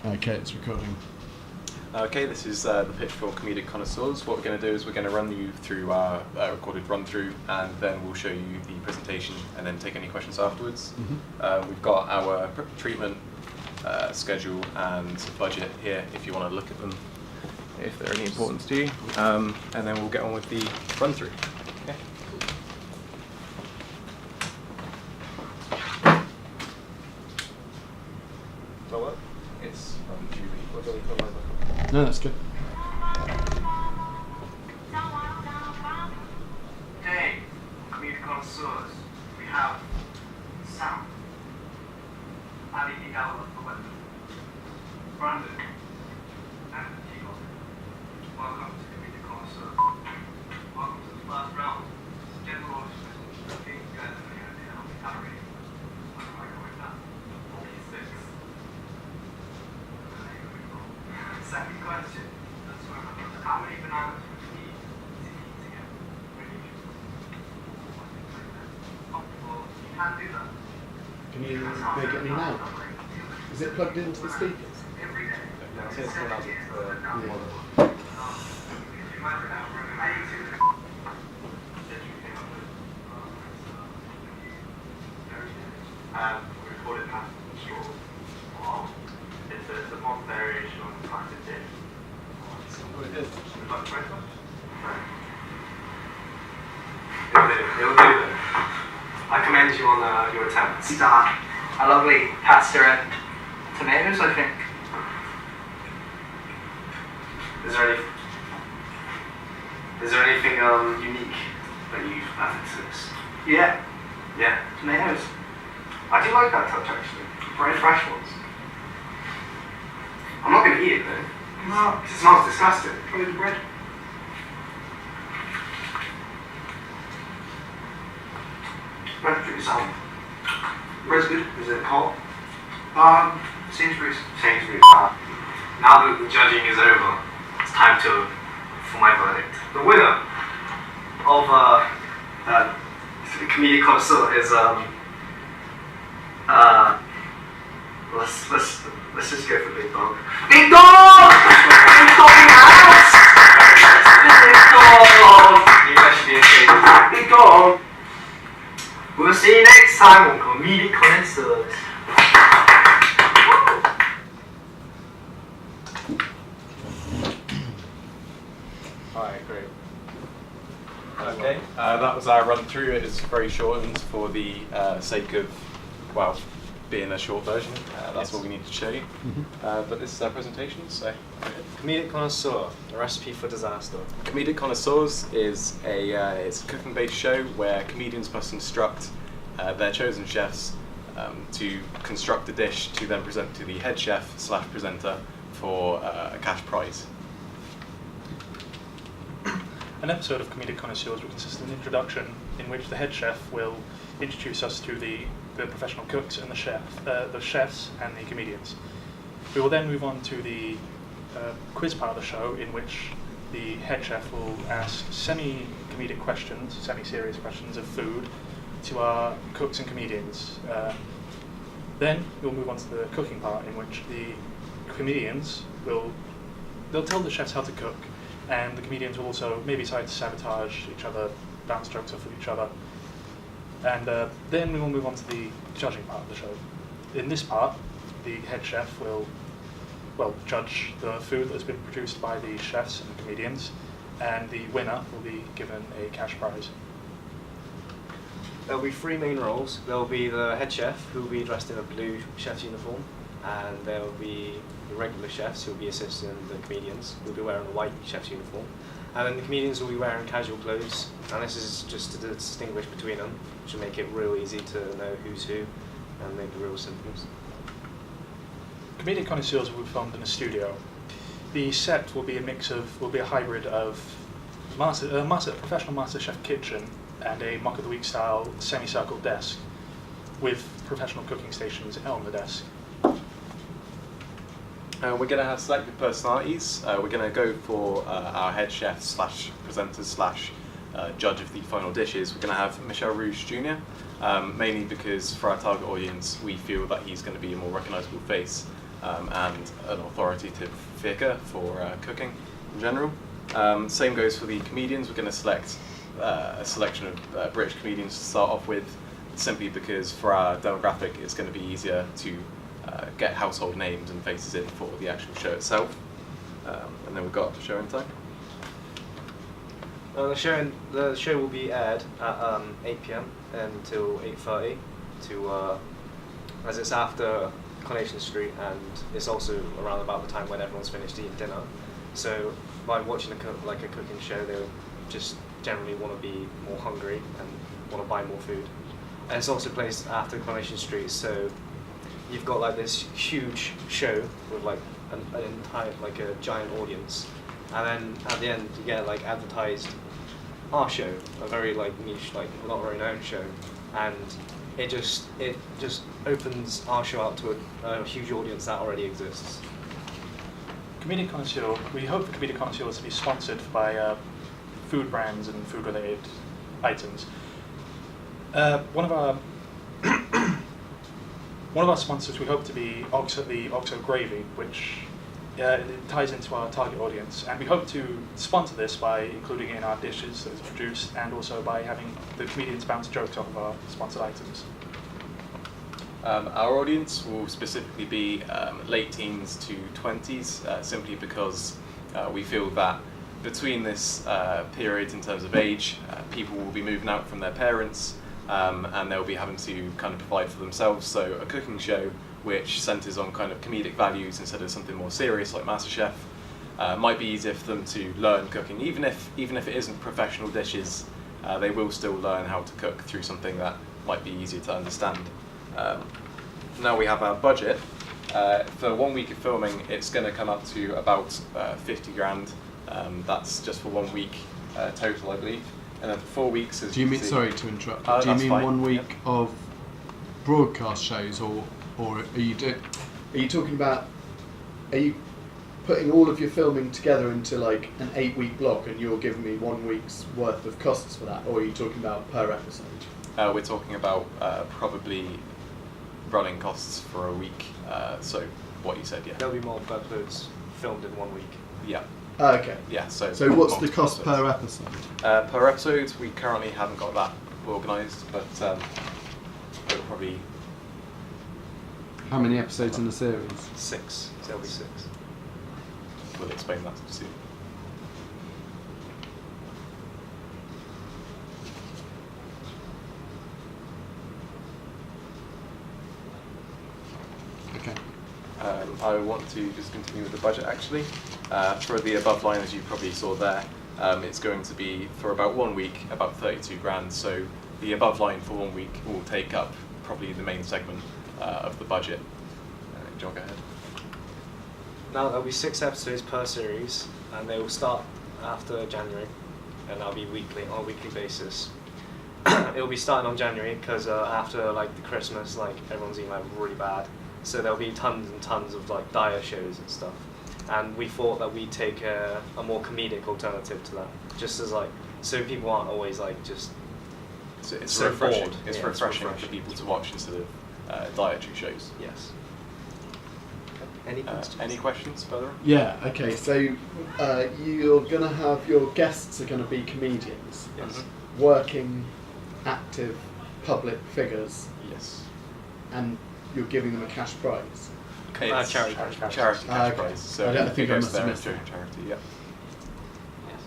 Okay, it's recording. Okay, this is the pitch for Comedic Connoisseurs. What we're going to do is we're going to run you through our recorded run-through, and then we'll show you the presentation and then take any questions afterwards. We've got our treatment schedule and budget here if you want to look at them, if they're any importance to you. And then we'll get on with the run-through. Okay. So what? It's No, that's good. Hey, Comedic Connoisseurs, we have Sam, Ali Brandon, and Chico. Welcome to Comedic Connoisseurs. Welcome to the first round. General audience. I think you guys have any idea how many calories I'm going with that. 46. Second question. How many bananas would you need to eat to get really comfortable? You can do that. Can you make it any loud? Is it plugged into the speakers? Every day. Now, here's one out of the model. We recorded past the straw. It's a modern variation on the classic dish. Would you like to try it? It'll do then. I commend you on your attempts. A lovely pasta and tomatoes, I think. Is there anything unique that you've added to this? Yeah. Yeah. Tomatoes. I do like that touch actually. Very fresh ones. I'm not going to eat it though. No. It smells disgusting. Try the bread. Bread's pretty sound. Bread's good. Is it hot? Sainsbury's. Sainsbury's. Now that the judging is over, it's time for my verdict. The winner of the Comedic Connoisseur is let's just go for Big Dog. Big Dog! Big Dog in the house! Big Dog! You guys should be ashamed. Big Dog! We'll see you next time on Comedic Connoisseurs. Alright, great. Okay, that was our run through. It is very shortened for the sake of, well, being a short version. That's what we need to show you. But this is our presentation, so. Comedic Connoisseur, a recipe for disaster. Comedic Connoisseurs is it's a cooking-based show where comedians must instruct their chosen chefs to construct a dish to then present to the head chef / presenter for a cash prize. An episode of Comedic Connoisseurs will consist of an introduction in which the head chef will introduce us to the professional cooks and the chefs and the comedians. We will then move on to the quiz part of the show, in which the head chef will ask semi-comedic questions, semi-serious questions of food to our cooks and comedians. Then we'll move on to the cooking part, in which the comedians they'll tell the chefs how to cook, and the comedians will also maybe try to sabotage each other, bounce jokes off of each other. And then we will move on to the judging part of the show. In this part, the head chef will judge the food that has been produced by the chefs and the comedians, and the winner will be given a cash prize. There'll be three main roles. There'll be the head chef, who will be dressed in a blue chef's uniform, and there will be the regular chefs, who will be assisting the comedians, who will be wearing a white chef's uniform. And then the comedians will be wearing casual clothes, and this is just to distinguish between them, which will make it real easy to know who's who, and make the real symptoms. Comedic Connoisseurs will be filmed in a studio. The set will be a hybrid of professional master chef kitchen and a mock of the week style semicircle desk with professional cooking stations on the desk. We're going to have selected personalities. We're going to go for our head chef / presenters / judge of the final dishes. We're going to have Michel Rouge Jr., mainly because for our target audience we feel that he's going to be a more recognisable face and an authoritative figure for cooking in general. Same goes for the comedians. We're going to select a selection of British comedians to start off with, simply because for our demographic it's going to be easier to get household names and faces in for the actual show itself. And then we've got showing time. The show will be aired at 8 p.m. until 8:30, as it's after Coronation Street, and it's also around about the time when everyone's finished eating dinner. So by watching a cooking show, they'll just generally want to be more hungry and want to buy more food. And it's also placed after Coronation Street, so you've got like this huge show with like an entire, like a giant audience, and then at the end you get like advertised our show, a very like niche, like not very known show, and it just opens our show out to a huge audience that already exists. Comedic Connoisseur, we hope the Comedic Connoisseurs to be sponsored by food brands and food-related items. One of our sponsors we hope to be the Oxo Gravy, which it ties into our target audience, and we hope to sponsor this by including it in our dishes that it's produced, and also by having the comedians bounce jokes off of our sponsored items. Our audience will specifically be late teens to 20s, simply because we feel that between this period in terms of age, people will be moving out from their parents, and they'll be having to kind of provide for themselves. So a cooking show which centres on kind of comedic values instead of something more serious like MasterChef might be easier for them to learn cooking. Even if it isn't professional dishes, they will still learn how to cook through something that might be easier to understand. Now we have our budget. For 1 week of filming, it's going to come up to about 50 grand. That's just for 1 week total, I believe. And then for 4 weeks, as Do you mean, see, sorry to interrupt, do you that's mean fine. 1 week of broadcast shows, or are you talking about, are you putting all of your filming together into like an 8-week block and you're giving me 1 week's worth of costs for that, or are you talking about per episode? We're talking about probably running costs for a week. So what you said, yeah. There'll be more episodes filmed in 1 week. Yeah. Okay. Yeah. So what's the multiple cost per episodes. episode? Per episode, we currently haven't got that organised, but it'll probably. How many episodes in the series? 6. So there'll be 6. We'll explain that soon. Okay. I want to just continue with the budget actually. For the above line, as you probably saw there, it's going to be for about 1 week, about 32 grand. So the above line for 1 week will take up probably the main segment of the budget. John, go ahead. Now there'll be 6 episodes per series, and they will start after January, and that'll be on a weekly basis. It'll be starting on January because after like the Christmas, like everyone's eating like really bad, so there'll be tons and tons of like dire shows and stuff. And we thought that we'd take a more comedic alternative to that, just as like so people aren't always like just It's so refreshing. bored. It's Yeah, refreshing for people to watch instead of dietary shows. Yes. Any questions? Any questions further? Yeah, okay, so you're going to have, your guests are going to be comedians, Yes. working, active, public figures, Yes. and you're giving them a cash prize. It's Charity cash Okay. prize. So I think it I goes must there have as missed that. charity. Yeah. Yes.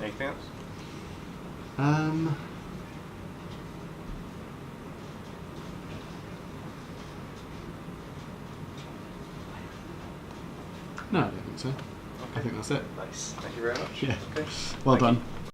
Anything else? No, I don't think so. I think that's it. Nice. Thank you very much. Yeah. Okay. Well Thank done. you.